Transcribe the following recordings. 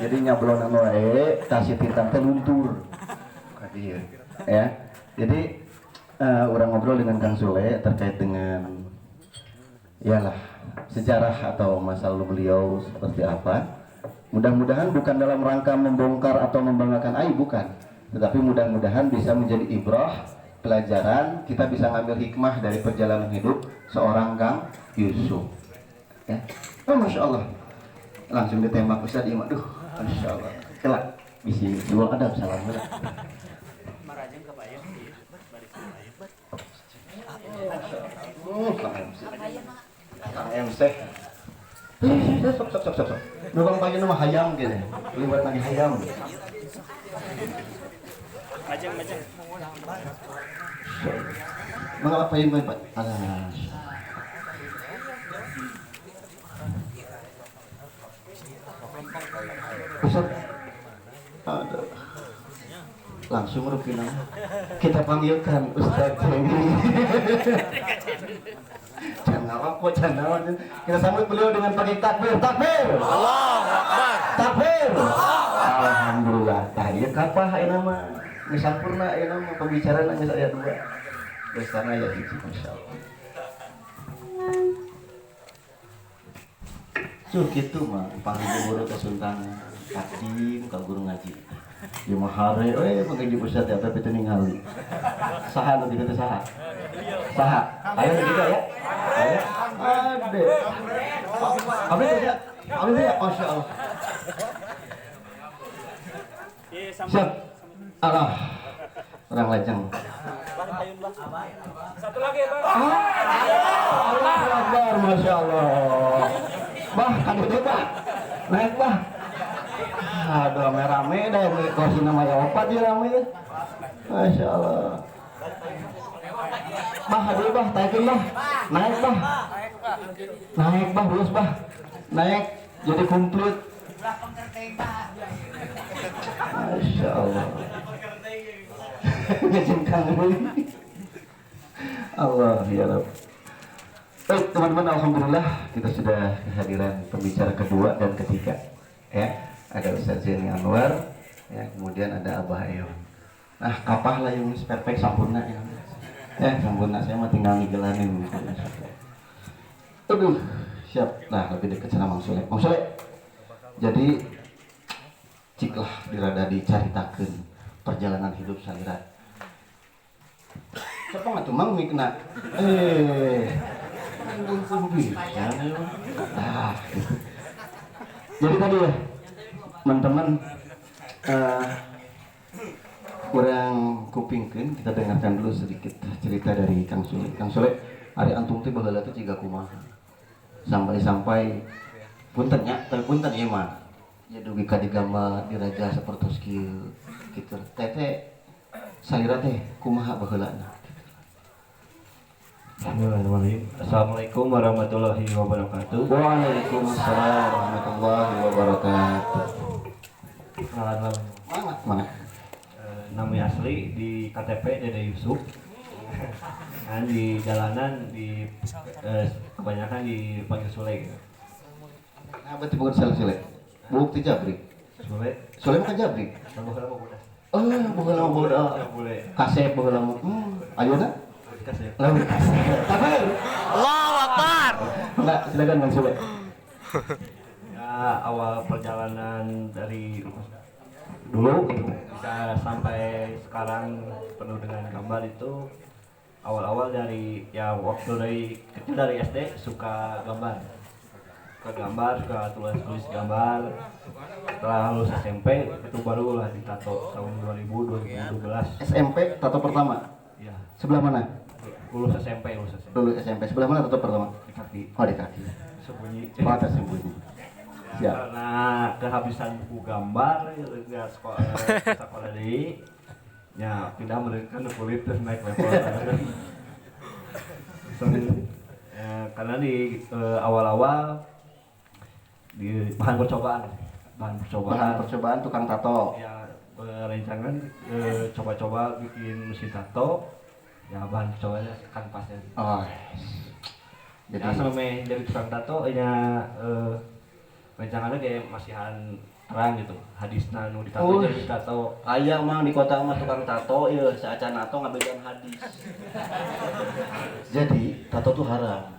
Jadi nyablonan wae kasih tintan teh luntur. Kadir. Ya. Jadi orang ngobrol dengan Kang Sule terkait dengan yalah sejarah atau masa lalu beliau seperti apa. Mudah-mudahan bukan dalam rangka membongkar atau membanggakan aib, bukan. Tetapi mudah-mudahan bisa menjadi ibrah, pelajaran, kita bisa ngambil hikmah dari perjalanan hidup seorang Kang Yusuf. Ya. Oh, Masya Allah. Langsung ditembak Ustaz Imam. Duh, Masya Allah. Kelak, bisi dua ada salam. Marajeng ke Bayang di baris Kang MC. Sok. Nubang pagi nama hayam gitu. Liwat lagi hayam. Majeng. Mengapa yang Pak? Alah. Ustaz. Aduh. Langsung rukina. Kita panggilkan Ustaz Cenggi. Jangan. Kita sambut beliau dengan pakai takbir. Allahu Akbar. Takbir. Alhamdulillah. Tanya kapah ayeuna mah? Geus sampurna ayeuna mah pembicaraan geus aya 2. Geus sana aya 1 masyaallah. Cuk kitu mah panggil guru teh suntan kadim ka guru ngaji. Ieu mah hare panggil Ustaz teh tapi teu ningali. Saha nu dieu teh saha? Saha? Ayo kita ya. Ayo. Ade. Abi ya. Masya Allah. Siap. Allah. Orang lajang. Satu lagi, Bang. Allah Akbar, Masya Allah. Bah, kan itu Bah. Naik Bah. Aduh, rame-rame dah. Kursi namanya opat dia rame ya. Masya Allah. Bah, aduh Bah, taikin Bah. Naik Bah. Naik Bah, lulus Bah. Naik, jadi komplit. Masya Allah. Ngejengkang Allah ya Rabb. Baik teman-teman, alhamdulillah kita sudah kehadiran pembicara kedua dan ketiga. Ya, ada Ustaz Zaini Anwar, ya, kemudian ada Abah Eyon. Nah, kapah lah yang perfect sampurna ya. Sampurna saya mah tinggal ngigelanin. Aduh, siap. Nah, lebih dekat sana Mang Sule. Mang Sule. Jadi ciklah dirada dicaritakeun perjalanan hidup salira. Siapa nggak tuh Mang mikna? Jadi tadi ya, teman-teman, kurang kupingkeun, kita dengarkan dulu sedikit cerita dari Kang Sule. Kang Sule, hari antum teh baheula teh jiga kumaha. Sampai punten nya, tapi punten ieu mah. Ya dugi ka digambar diraja sapertos kieu kitu. Teh salira teh kumaha baheulana? Assalamualaikum warahmatullahi wabarakatuh. Waalaikumsalam warahmatullahi wabarakatuh. Mana? Nama asli di KTP Dede Yusuf. Dan di jalanan di kebanyakan dipanggil Sule gitu. Nah, berarti bukan Sule. Bukti Jabrik. Sule mah kan Jabrik. Oh, bukan lama boda. Kasep bukan lama. Ayeuna? Kasep. Takbir. Allahu Akbar. Enggak, silakan Bang Sule. Ya, awal perjalanan dari dulu bisa sampai sekarang penuh dengan gambar itu awal-awal dari ya waktu dari kecil dari SD suka gambar. Suka tulis gambar. Setelah lulus SMP itu barulah ditato tahun 2012. SMP tato pertama. Ya, Sebelah mana? lulus SMP. Dulu SMP. Sebelah mana tato pertama? Di kaki. Oh, di kaki. Sembunyi. Oh, tersembunyi. Siap. Karena kehabisan buku gambar ya sekolah deui ya pindah mereka kulit terus naik level. Karena di awal-awal di bahan percobaan tukang tato. ya berencangan coba-coba bikin mesin tato ya bahan percobaannya kanvasnya. Oh. Jadi sampai jadi tukang tato ya rencangannya kayak masihan terang gitu hadisna nu ditato Oh. jadi ditato. Aya mang di kota mah tukang tato, ya saacan tato ngabegan hadis. Jadi tato tuh haram.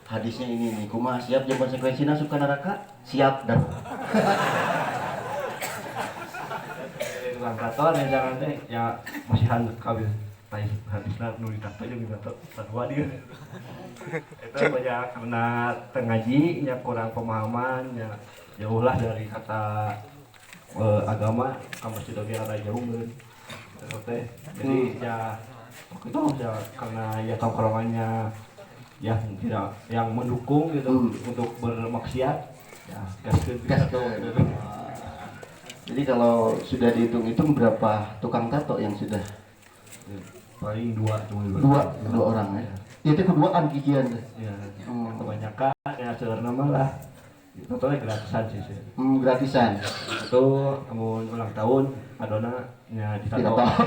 Hadisnya ini nih, kumaha siap jeung konsekuensina suka neraka? Siap dan. Tukang tato rencangan teh ya masihan kawin tai hadisna nu ditato jeung ditato sarua dia. Itu banyak karena tengaji nya kurang pemahaman ya jauh lah dari kata agama ka masjid oge rada jauh meureun. Terus teh jadi ya waktu itu ya karena ya tongkrongannya yang tidak yang mendukung gitu untuk bermaksiat ya gaskeun Gaskeun. Jadi kalau sudah dihitung-hitung berapa tukang tato yang sudah? paling dua Dua orang ya. Itu keduaan kikian deh. ya kebanyakan ya sebenarnya mah lah totalnya gratisan sih. Gratisan. Itu kamu ulang tahun adona nya Tidak ditato. tahu.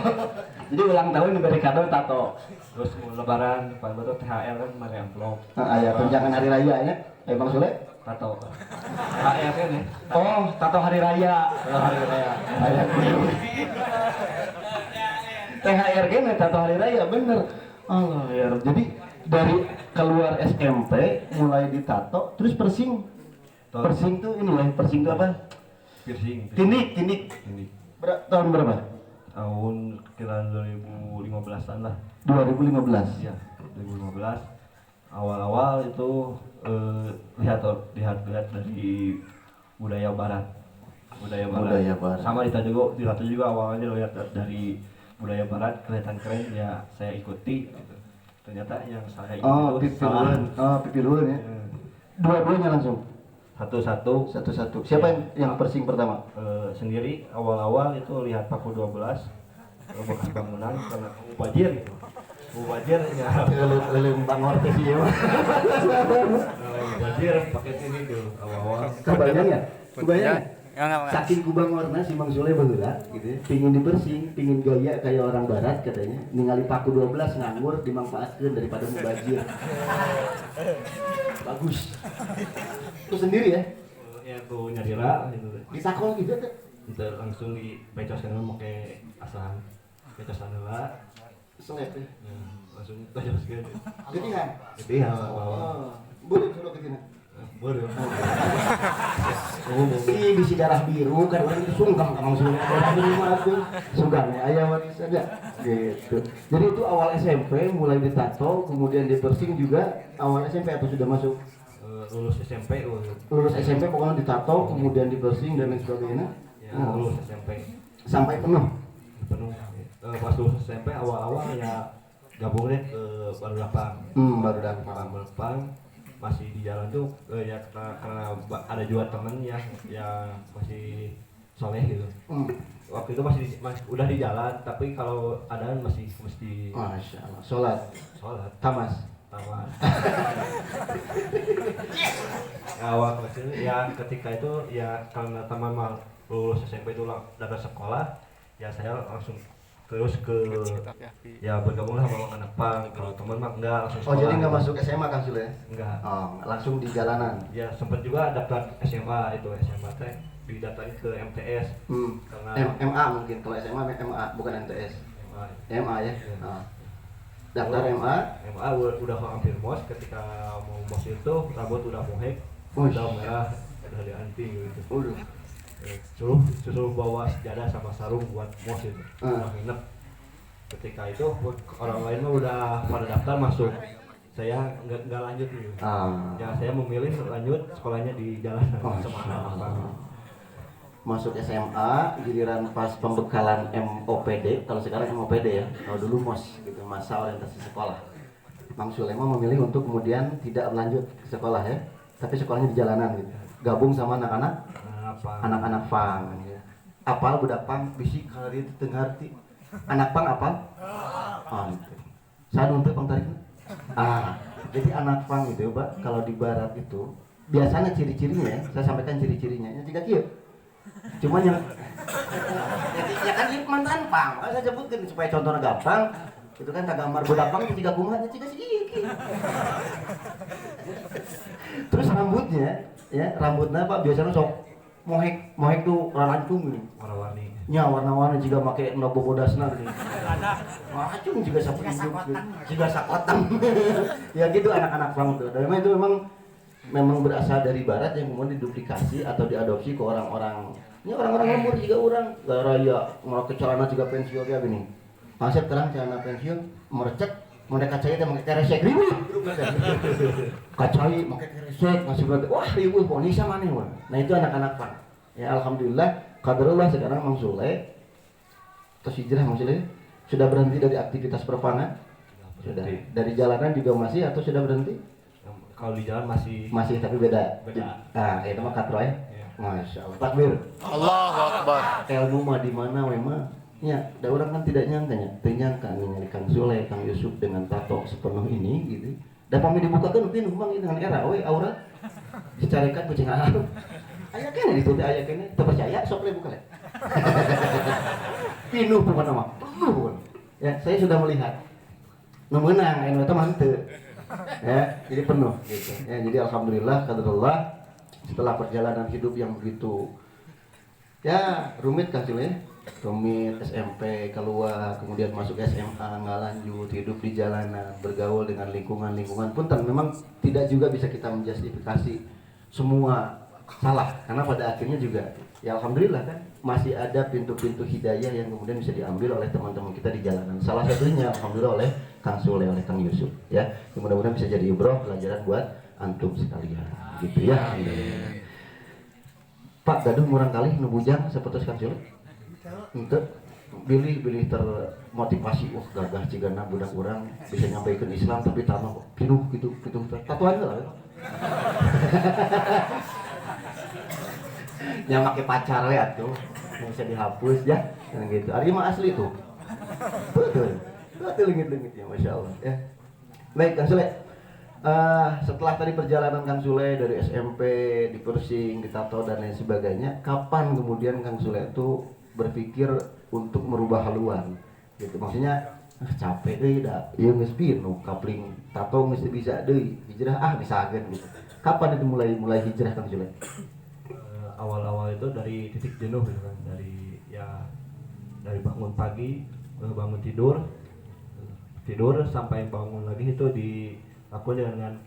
Jadi ulang tahun diberi kado tato. Terus mau lebaran pas betul THR kan mari amplop Aya tunjangan hari raya ya. Bang Sule. tato. THR kan ya. Oh, tato hari raya. Kalau hari raya. Aya THR gini tato hari raya bener. Allah ya. Jadi dari keluar SMP mulai ditato terus persing. Persing tuh ini lah, persing tuh apa? Piercing. Tindik. Ini Tahun berapa? tahun kira 2015-an lah. 2015. Iya, 2015. Awal-awal itu lihat dari budaya barat. Budaya barat. Sama ditato juga awalnya lihat dari budaya barat kelihatan keren ya saya ikuti gitu. Ternyata yang saya ikuti itu salah. Pipiluan ya. Dua-duanya langsung. Satu-satu Satu-satu. Siapa yang persing pertama? sendiri awal-awal itu lihat paku 12 bekas bangunan karena mubazir gitu. Mubazir ya Lelem bangor ke sih ya. mubazir pakai sini dulu awal-awal. Kebayang ya? Kebayang. Enggak. Saking kubang warna si Mang Sule baheula gitu ya. Pingin dibersing, pingin gaya kayak orang barat katanya. Ningali paku 12 nganggur dimanfaatkeun daripada mubazir. Bagus. Itu sendiri ya? Ya tuh nyadira gitu. Disakol gitu tuh. Kita langsung di pecosan pakai asahan. Pecosan heula. Selep ya. Langsung pecoskeun. Getihan. Jadi awal-awal. Boleh dulu getihan. Boleh. Si bisi darah biru kan orang itu sunggang Mang Sule. Darah biru mah tuh sunggang ya aya waris ada. Gitu. Jadi itu awal SMP mulai ditato, kemudian dipersing juga awal SMP atau sudah masuk Lulus SMP lulus SMP pokoknya ditato, kemudian dipersing dan lain sebagainya. ya lulus SMP Sampai penuh. penuh. Pas lulus SMP awal-awal ya gabung deh ke Barudapang. Baru datang. Barudapang masih di jalan tuh ya karena ada juga temen ya yang masih soleh gitu. Waktu itu masih udah di jalan tapi kalau adaan masih mesti Masya Allah. Sholat. tamas. Ya, awal kecil ya ketika itu ya karena teman mal lulus SMP itu datang sekolah ya saya langsung terus ke ya bergabung sama anak pang. Kalau teman mah enggak langsung Oh sekolah. jadi nggak masuk SMA kan Sule? Enggak. Oh, langsung di jalanan. Ya sempat juga daftar SMA itu SMA teh didaftarin ke MTS karena MA mungkin kalau SMA MA bukan MTS. MA ya. Oh. Daftar MA. MA udah hampir mos ketika mau mos itu rambut udah mohek, Uish. udah merah, udah dianting gitu. Waduh. Suruh bawa sejadah sama sarung buat mos itu. Udah nginep. Ketika itu orang lain mah udah pada daftar masuk. Saya nggak lanjut gitu. Ya saya memilih lanjut sekolahnya di jalanan sama anak-anak. Masuk SMA, giliran pas pembekalan MOPD, kalau sekarang MOPD ya, kalau dulu MOS gitu, masa orientasi sekolah. Mang Sulema memilih untuk kemudian tidak berlanjut ke sekolah ya, tapi sekolahnya di jalanan gitu. Gabung sama anak-anak pang. Ya. Apal budak pang, bisi kalau dia tengarti. Anak pang apal? Gitu. Saya nuntut pang tarik. Jadi anak pang itu, Pak, kalau di barat itu biasanya ciri-cirinya ya, saya sampaikan ciri-cirinya. Ya tiga kieu. Cuman yang ya kan ini mantan pang, saya sebutkan supaya contohnya gampang. Itu kan gambar budak pang tiga kumaha tiga sih. Terus rambutnya ya rambutnya Pak biasanya sok mohek tuh rancung ini. Warna-warni. Nya warna-warni juga make no bobodasna gini. Ada. Rancung juga sapu hidup. Juga sakotang. Ya gitu anak-anak pang tuh. Dan itu memang berasal dari barat yang kemudian diduplikasi atau diadopsi ke orang-orang. Ini orang-orang lembur juga orang. Raya ngerok celana juga pensiun ya gini. Konsep terang celana pensiun merecek mereka kacai teh make keresek ribu. Kacai make keresek masih berarti wah ribu poni sama nih. Nah itu anak-anak pang. Ya alhamdulillah kaderullah sekarang Mang Sule terus hijrah Mang Sule sudah berhenti dari aktivitas perpangan. Sudah. Dari jalanan juga masih atau sudah berhenti? Kalau di jalan masih Tapi beda. Beda. Ah, itu mah katro ya. Iya. Masya Allah. Takbir. Allahu Akbar. Ilmu mah di mana we mah? Ya, da orang kan tidak nyangkanya. Ternyangka ningali Kang Sule, Kang Yusuf dengan tato sepenuh ini gitu. Da pami dibukakeun pinuh Bang ini dengan era we aurat. Dicarekan kucing arab. Aya kene ditutup aya kene, teu percaya sok le buka le. Pinuh pokona mah. Ya, saya sudah melihat. Nu meunang anu teh mah henteu. Ya, jadi penuh gitu. Ya, jadi alhamdulillah qadarullah setelah perjalanan hidup yang begitu ya rumit kan Sule, rumit SMP keluar kemudian masuk SMA nggak lanjut hidup di jalanan bergaul dengan lingkungan pun memang tidak juga bisa kita menjustifikasi semua salah karena pada akhirnya juga ya alhamdulillah kan masih ada pintu-pintu hidayah yang kemudian bisa diambil oleh teman-teman kita di jalanan. Salah satunya alhamdulillah oleh Kang Sule, oleh Kang Yusuf ya. Mudah-mudahan bisa jadi ibroh pelajaran buat antum sekalian gitu ya. Pak gaduh murang kali nu bujang sapertos Kang Sule. Henteu bilih termotivasi gagah cigana budak urang bisa nyampaikan Islam tapi tanah kok pinuh gitu tatuan lah. Yang pakai pacar we atuh yang bisa dihapus ya yang gitu. Ari mah asli tuh. Betul lengit-lengit ya Masya Allah ya. Baik Kang Sule. Setelah tadi perjalanan Kang Sule dari SMP di Persing, di Tato dan lain sebagainya, kapan kemudian Kang Sule itu berpikir untuk merubah haluan? Gitu maksudnya capek deui da ieu geus pinu kapling tato geus bisa deui hijrah misalkan gitu. Kapan itu mulai hijrah Kang Sule? Awal-awal itu dari titik jenuh gitu kan, dari bangun pagi, bangun tidur sampai bangun lagi itu dilakukan dengan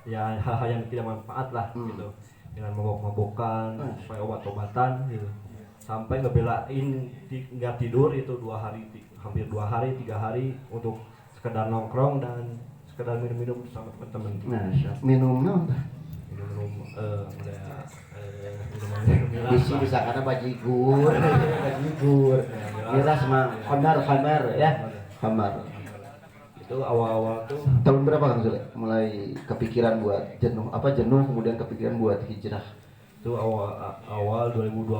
ya hal-hal yang tidak manfaat lah gitu, dengan mabok-mabokan, supaya obat-obatan gitu, sampai ngebelain nggak tidur itu hampir 2 hari 3 hari untuk sekedar nongkrong dan sekedar minum-minum sama teman-teman. Nah, minum naon? Bisa karena bajigur, miras mah khamar ya, khamar. Itu awal-awal tuh Tahun berapa Kang Sule mulai kepikiran buat jenuh kemudian kepikiran buat hijrah? itu awal 2020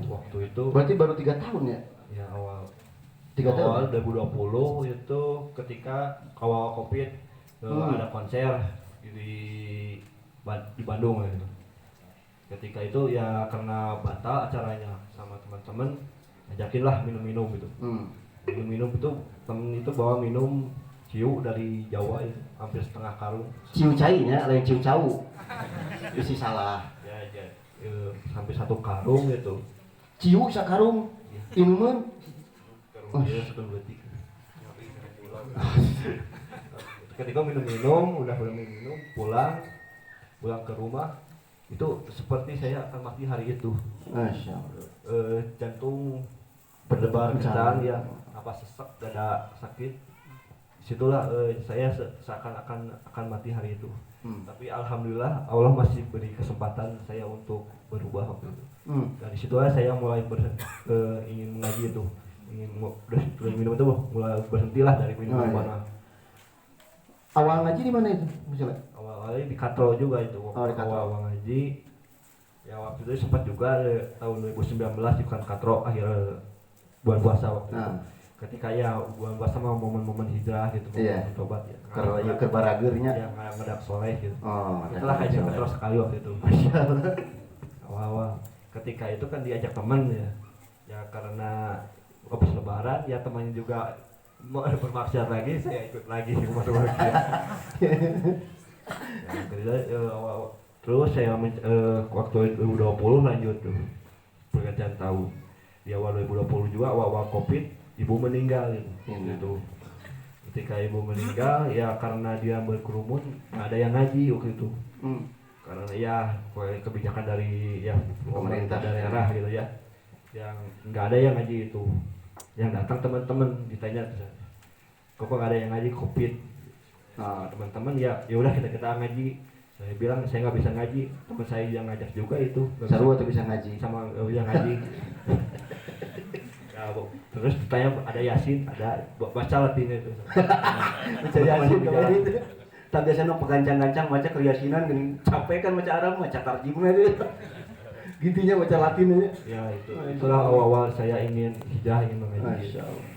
waktu itu. Berarti baru 3 tahun ya? Ya awal 3 tahun. Awal 2020 itu ketika awal Covid ada konser di Bandung gitu. Ketika itu ya karena batal acaranya sama teman-teman, ajakinlah minum-minum gitu. Minum-minum itu temen itu bawa minum ciu dari Jawa itu hampir setengah karung. Ciu cainya lain ciu cau. Isi salah. Sampai 1 karung gitu. Ciu sakarung. Inuman. Dia sudah berarti. Ketika minum-minum, udah minum, pulang ke rumah, itu seperti saya akan mati hari itu. Masya Allah. Jantung berdebar kencang ya, apa sesak, dada sakit. Situlah saya seakan akan mati hari itu. Tapi alhamdulillah Allah masih beri kesempatan saya untuk berubah waktu itu. Dari situlah saya mulai ingin mengaji itu, ingin minum itu mulai berhentilah dari minum mana. Awal ngaji di mana itu misalnya? Awalnya di Katro juga itu. Di Katro. Awal ngaji. Ya waktu itu sempat juga tahun 2019 di Katro akhir bulan puasa waktu itu. Ketika ya bulan puasa mau momen-momen hijrah gitu, momen tobat ya. Kalau ya ke baragernya yang ngedak soleh gitu. Oh, itulah aja Katro sekali waktu itu. Awal-awal ketika itu kan diajak teman ya. Ya karena habis lebaran ya temannya juga mau bermaksiat lagi, saya ikut lagi rumah-rumah. Terus saya waktu 2020 lanjut tuh pergantian tahun. Di awal 2020 juga awal Covid ibu meninggal gitu. Ketika ibu meninggal ya karena dia berkerumun nggak ada yang ngaji waktu itu. Karena ya kebijakan dari ya pemerintah daerah gitu ya. Yang nggak ada yang ngaji itu. Yang datang teman-teman ditanya kok nggak ada yang ngaji Covid. Nah, teman-teman ya udah kita ngaji. Saya bilang saya nggak bisa ngaji, teman saya yang ngajak juga itu. Seru atau bisa ngaji? Sama bisa ngaji. Ya, terus tanya ada Yasin, ada baca Latin itu. Baca Yasin kemarin itu. Tak biasa no pegancang-gancang baca keyasinan gini capek kan baca Arab baca tarjimnya itu. Gitunya baca Latin aja. Ya itu. Itulah awal-awal saya ingin hijrah ingin mengaji. Masya Allah.